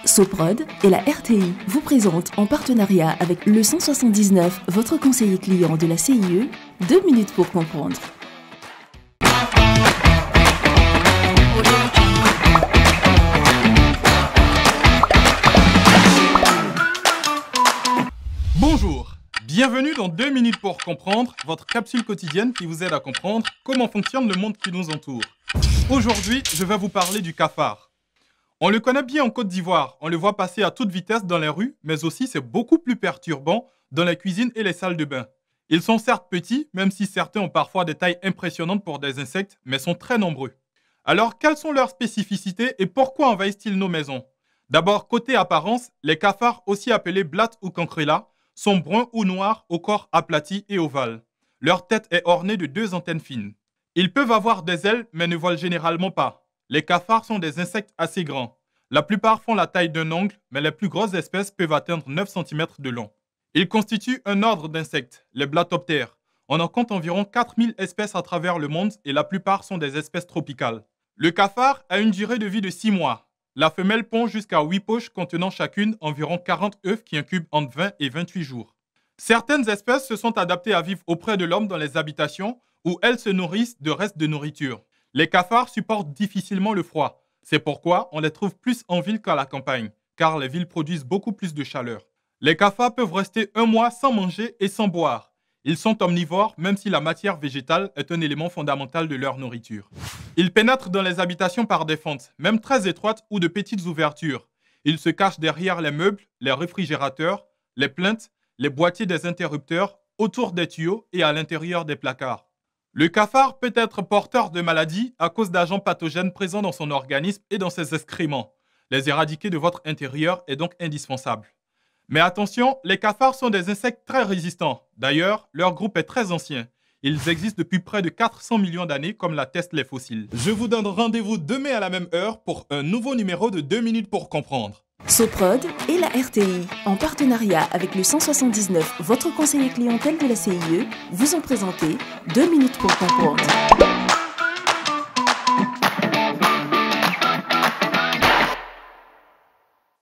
Soprod et la RTI vous présentent en partenariat avec le 179, votre conseiller client de la CIE, 2 minutes pour comprendre. Bonjour, bienvenue dans 2 minutes pour comprendre, votre capsule quotidienne qui vous aide à comprendre comment fonctionne le monde qui nous entoure. Aujourd'hui, je vais vous parler du cafard. On le connaît bien en Côte d'Ivoire, on le voit passer à toute vitesse dans les rues, mais aussi c'est beaucoup plus perturbant dans les cuisines et les salles de bain. Ils sont certes petits, même si certains ont parfois des tailles impressionnantes pour des insectes, mais sont très nombreux. Alors, quelles sont leurs spécificités et pourquoi envahissent-ils nos maisons? D'abord, côté apparence, les cafards, aussi appelés blattes ou cancrelats, sont bruns ou noirs au corps aplati et ovale. Leur tête est ornée de 2 antennes fines. Ils peuvent avoir des ailes, mais ne volent généralement pas. Les cafards sont des insectes assez grands. La plupart font la taille d'un ongle, mais les plus grosses espèces peuvent atteindre 9 cm de long. Ils constituent un ordre d'insectes, les blattoptères. On en compte environ 4000 espèces à travers le monde et la plupart sont des espèces tropicales. Le cafard a une durée de vie de 6 mois. La femelle pond jusqu'à 8 poches contenant chacune environ 40 œufs qui incubent entre 20 et 28 jours. Certaines espèces se sont adaptées à vivre auprès de l'homme dans les habitations où elles se nourrissent de restes de nourriture. Les cafards supportent difficilement le froid. C'est pourquoi on les trouve plus en ville qu'à la campagne, car les villes produisent beaucoup plus de chaleur. Les cafards peuvent rester 1 mois sans manger et sans boire. Ils sont omnivores, même si la matière végétale est un élément fondamental de leur nourriture. Ils pénètrent dans les habitations par des fentes, même très étroites ou de petites ouvertures. Ils se cachent derrière les meubles, les réfrigérateurs, les plinthes, les boîtiers des interrupteurs, autour des tuyaux et à l'intérieur des placards. Le cafard peut être porteur de maladies à cause d'agents pathogènes présents dans son organisme et dans ses excréments. Les éradiquer de votre intérieur est donc indispensable. Mais attention, les cafards sont des insectes très résistants. D'ailleurs, leur groupe est très ancien. Ils existent depuis près de 400 millions d'années, comme l'attestent les fossiles. Je vous donne rendez-vous demain à la même heure pour un nouveau numéro de 2 minutes pour comprendre. Soprod et la RTI, en partenariat avec le 179, votre conseiller clientèle de la CIE, vous ont présenté 2 minutes pour comprendre.